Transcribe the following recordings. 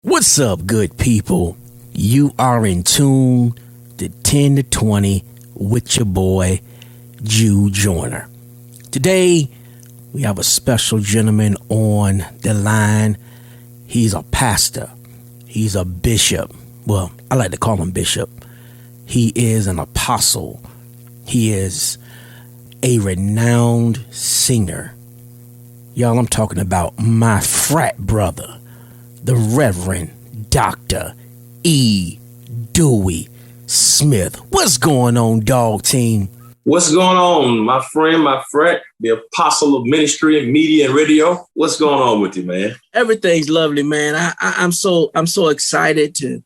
What's up, good people? You are in tune to 10 to 20 with your boy, Joyner. Today, we have a special gentleman on the line. He's a pastor. He's a bishop. Well, I like to call him bishop. He is an apostle. He is a renowned singer. Y'all, I'm talking about my frat brother, the Reverend Dr. E. Dewey Smith. What's going on, dog team? What's going on, my friend, my frat, the apostle of ministry and media and radio? What's going on with you, man? Everything's lovely, man. I'm so excited to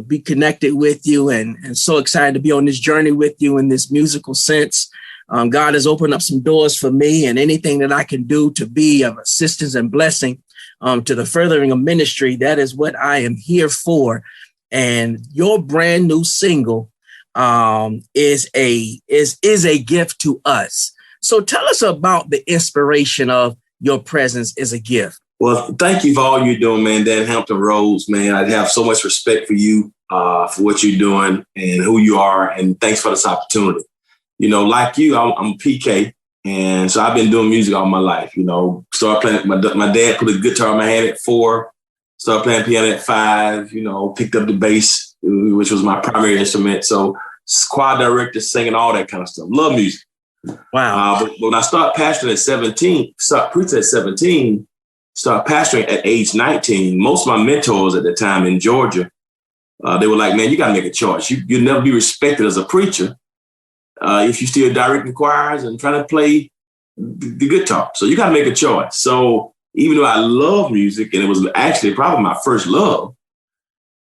be connected with you and so excited to be on this journey with you in this musical sense. God has opened up some doors for me, and anything that I can do to be of assistance and blessing to the furthering of ministry, that is what I am here for. And your brand new single is a gift to us. So tell us about the inspiration of Your Presence is a Gift. Well, thank you for all you're doing, man. Dan Hampton Roads, man. I have so much respect for you, for what you're doing and who you are. And thanks for this opportunity. You know, like you, I'm PK. And so I've been doing music all my life, you know, started playing. My dad put a guitar in my hand at 4, started playing piano at 5, you know, picked up the bass, which was my primary instrument. So choir director, singing, all that kind of stuff. Love music. Wow. But when I started pastoring at 17, started preaching at 17, started pastoring at age 19, most of my mentors at the time in Georgia, they were like, man, you got to make a choice. You'll never be respected as a preacher if you still directing choirs and trying to play the guitar. So you got to make a choice. So even though I love music, and it was actually probably my first love,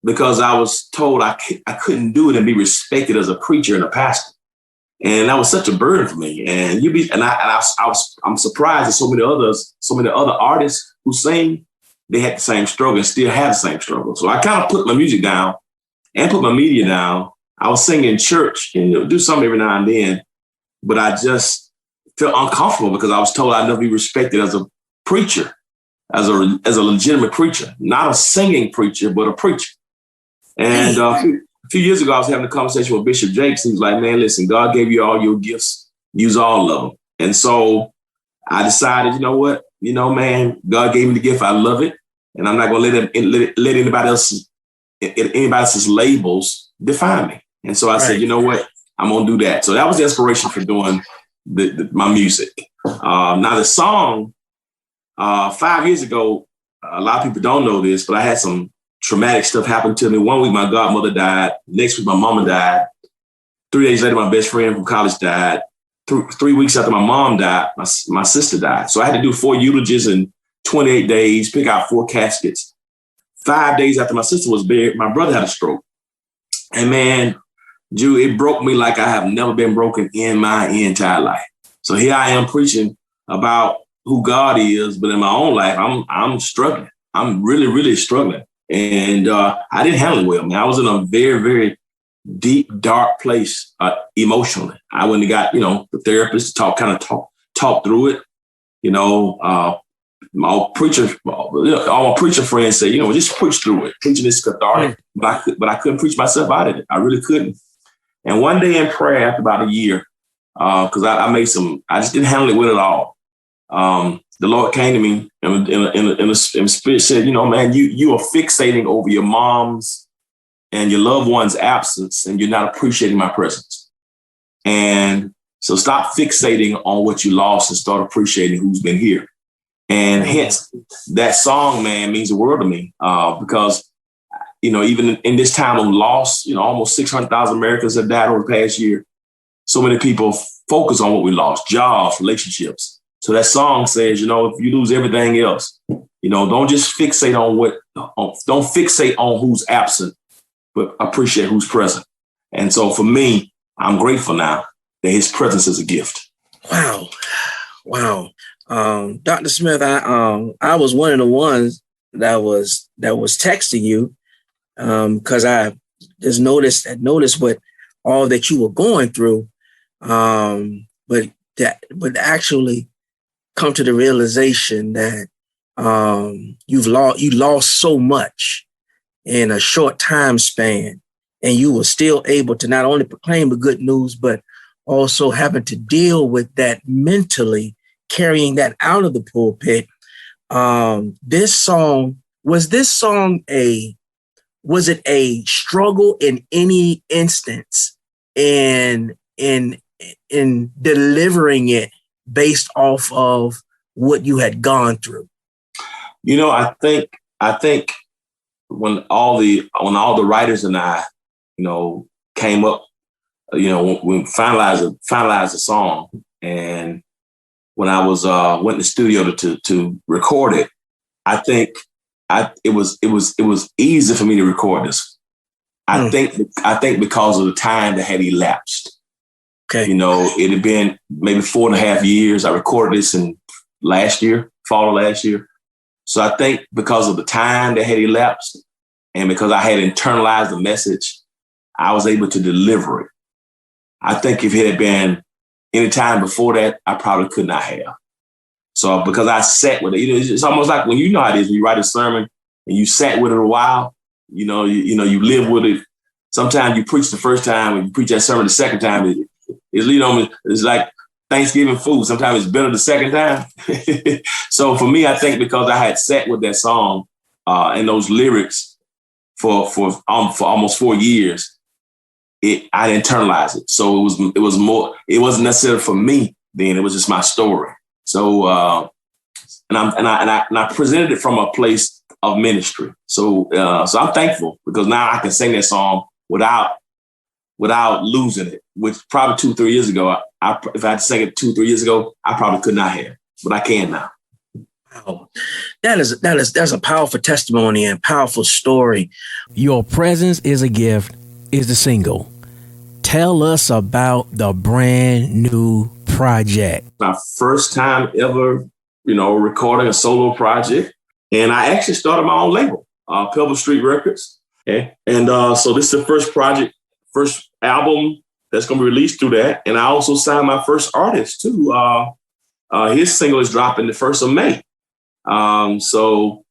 because I was told I couldn't do it and be respected as a preacher and a pastor. And that was such a burden for me. And I'm surprised that so many other artists who sing, they had the same struggle and still have the same struggle. So I kind of put my music down and put my media down. I was singing in church and do something every now and then, but I just felt uncomfortable because I was told I'd never be respected as a preacher, as a legitimate preacher, not a singing preacher, but a preacher. And a few years ago, I was having a conversation with Bishop Jakes. He was like, man, listen, God gave you all your gifts, use all of them. And so I decided, you know what, man, God gave me the gift. I love it. And I'm not going to let anybody else's labels define me. And so I said, you know what, I'm going to do that. So that was the inspiration for doing my music. Now the song, 5 years ago, a lot of people don't know this, but I had some traumatic stuff happen to me. 1 week, my godmother died. Next week, my mama died. 3 days later, my best friend from college died. 3 weeks after my mom died, my sister died. So I had to do 4 eulogies in 28 days, pick out 4 caskets. 5 days after my sister was buried, my brother had a stroke. And man, Jew, it broke me like I have never been broken in my entire life. So here I am preaching about who God is, but in my own life, I'm struggling. I'm really, really struggling. And I didn't handle it well, man. I was in a very, very deep, dark place emotionally. I went and got, the therapist to talk through it. All my preacher friends say, just preach through it. Preaching is cathartic, but I couldn't preach myself out of it. I really couldn't. And one day in prayer, after about a year, because I just didn't handle it well at all. The Lord came to me and in the spirit said, man, you are fixating over your mom's and your loved one's absence, and you're not appreciating my presence. And so stop fixating on what you lost and start appreciating who's been here. And hence that song, man, means the world to me, because, even in this time of loss, almost 600,000 Americans have died over the past year. So many people focus on what we lost, jobs, relationships. So that song says, if you lose everything else, don't just fixate don't fixate on who's absent, but appreciate who's present. And so for me, I'm grateful now that his presence is a gift. Wow. Dr. Smith, I was one of the ones that was texting you because I just noticed what all that you were going through, but actually come to the realization that You lost so much in a short time span, and you were still able to not only proclaim the good news, but also having to deal with that mentally, carrying that out of the pulpit. Was it a struggle in any instance in delivering it based off of what you had gone through? I think when all the writers and I, came up, when we finalized the song, and when I was went in the studio to record it, I think it was easy for me to record this. I think because of the time that had elapsed. Okay. It had been maybe 4.5 years. I recorded this in fall of last year. So I think because of the time that had elapsed and because I had internalized the message, I was able to deliver it. I think if it had been any time before that, I probably could not have. So because I sat with it, it's almost like when you know how it is, when you write a sermon and you sat with it a while, you live with it. Sometimes you preach the first time and you preach that sermon the second time. It's like Thanksgiving food. Sometimes it's better the second time. So for me, I think because I had sat with that song and those lyrics for almost 4 years, I internalized it. So it was more. It wasn't necessarily for me then. It was just my story. So and I presented it from a place of ministry. So I'm thankful because now I can sing that song without losing it. Which probably 2-3 years ago, if I had to sing it 2-3 years ago, I probably could not have, but I can now. Wow. That's a powerful testimony and powerful story. Your Presence is a Gift is the single. Tell us about the brand new project. My first time ever, recording a solo project. And I actually started my own label, Pebble Street Records. Okay. And so this is the first album that's going to be released through that. And I also signed my first artist too. His single is dropping the 1st of May.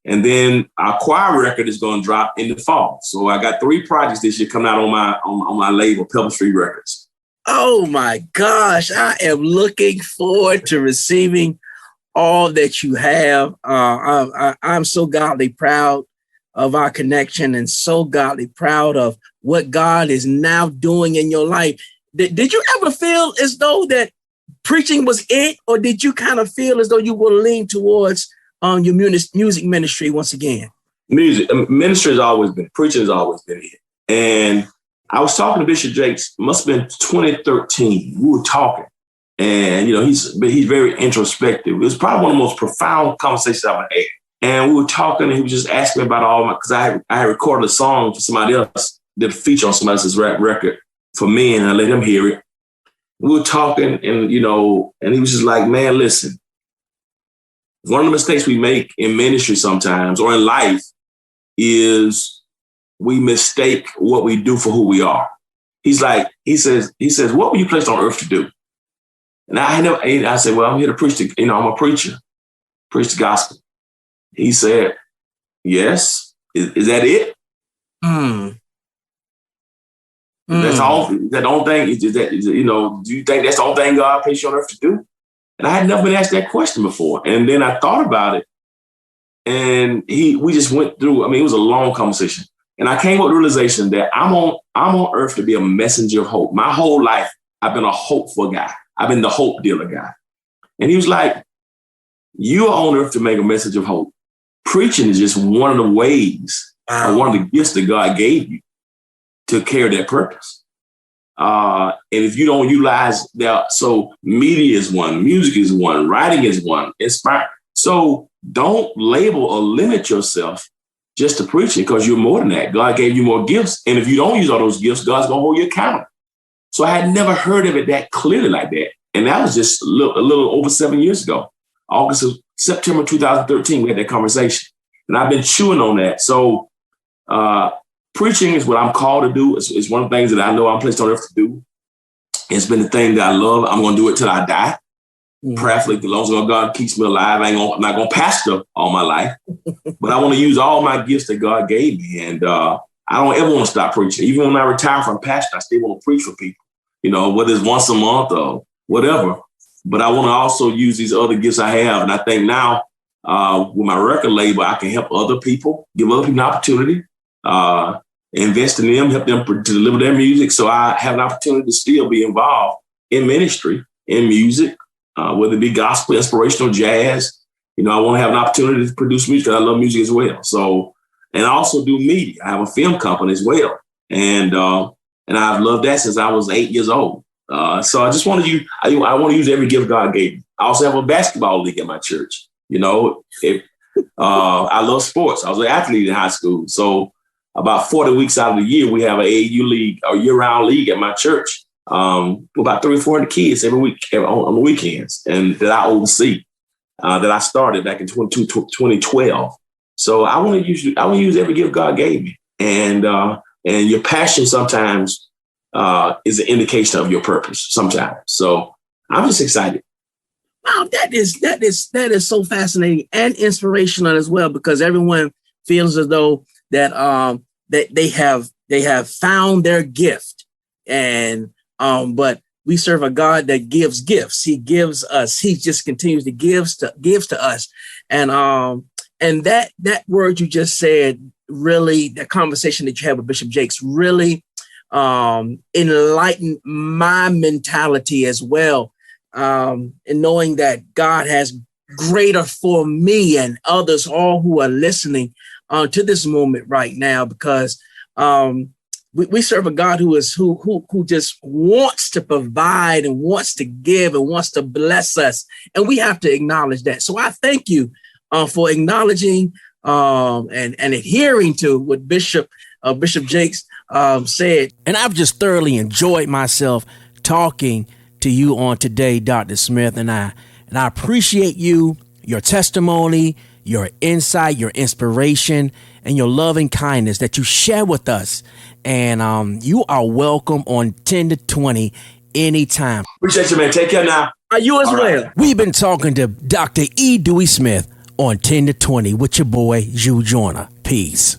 And then our choir record is going to drop in the fall. So I got 3 projects this year coming out on my label, Pebble Street Records. Oh my gosh. I am looking forward to receiving all that you have. I'm so godly proud of our connection and so godly proud of what God is now doing in your life. Did you ever feel as though that preaching was it, or did you kind of feel as though you would lean towards your music ministry once again? Ministry has always been, preaching has always been it. And I was talking to Bishop Jakes, must have been 2013. We were talking, and he's very introspective. It was probably one of the most profound conversations I've ever had. And we were talking, and he was just asking me about all my, because I had recorded a song for somebody else, did a feature on somebody else's rap record for me, and I let him hear it. We were talking, and and he was just like, man, listen, one of the mistakes we make in ministry sometimes or in life is we mistake what we do for who we are. He says, what were you placed on earth to do? And I said, well, I'm here to preach. I'm a preacher, preach the gospel. He said, yes. Is that it? That's all. That only thing is that, do you think that's the only thing God placed you on earth to do? And I had never been asked that question before. And then I thought about it, and we just went through. I mean, it was a long conversation, and I came up with the realization that I'm on earth to be a messenger of hope. My whole life, I've been a hopeful guy. I've been the hope dealer guy. And he was like, you are on earth to make a message of hope. Preaching is just one of the ways, or one of the gifts that God gave you to carry that purpose. And if you don't utilize that, so media is one, music is one, writing is one, inspire. So don't label or limit yourself just to preaching, because you're more than that. God gave you more gifts. And if you don't use all those gifts, God's going to hold you accountable. So I had never heard of it that clearly like that. And that was just a little over 7 years ago. September 2013, we had that conversation. And I've been chewing on that. So preaching is what I'm called to do. It's one of the things that I know I'm placed on earth to do. It's been the thing that I love. I'm going to do it till I die. Prayerfully, as long as God keeps me alive, I'm not gonna pastor all my life, but I want to use all my gifts that God gave me, and I don't ever want to stop preaching. Even when I retire from pastor, I still want to preach for people. Whether it's once a month or whatever. But I want to also use these other gifts I have, and I think now with my record label, I can help other people, give other people an opportunity, invest in them, help them to deliver their music. So I have an opportunity to still be involved in ministry, in music. Whether it be gospel, inspirational, jazz, I want to have an opportunity to produce music because I love music as well. So, and I also do media. I have a film company as well, and I've loved that since I was 8 years old. So I just want to use. I want to use every gift God gave me. I also have a basketball league at my church. I love sports. I was an athlete in high school, so about 40 weeks out of the year, we have an AAU league, a year-round league at my church. About 300 or 400 kids every week on the weekends, and that I oversee, that I started back in 2012. So I want to use every gift God gave me, and your passion sometimes is an indication of your purpose. Sometimes, so I'm just excited. Wow, that is so fascinating and inspirational as well, because everyone feels as though that they have found their gift, and but we serve a God that gives gifts. He gives us. He just continues to gives to us. And that word you just said, really, that conversation that you had with Bishop Jakes really enlightened my mentality as well. And knowing that God has greater for me and others, all who are listening to this moment right now, because we serve a God who just wants to provide and wants to give and wants to bless us. And we have to acknowledge that. So I thank you for acknowledging and adhering to what Bishop Jakes said. And I've just thoroughly enjoyed myself talking to you on today, Dr. Smith. And I appreciate you, your testimony, your insight, your inspiration, and your loving kindness that you share with us. And you are welcome on 10 to 20 anytime. Appreciate you, man. Take care now. You as well. Right. We've been talking to Dr. Dewey Smith on 10 to 20 with your boy, Joyner. Peace.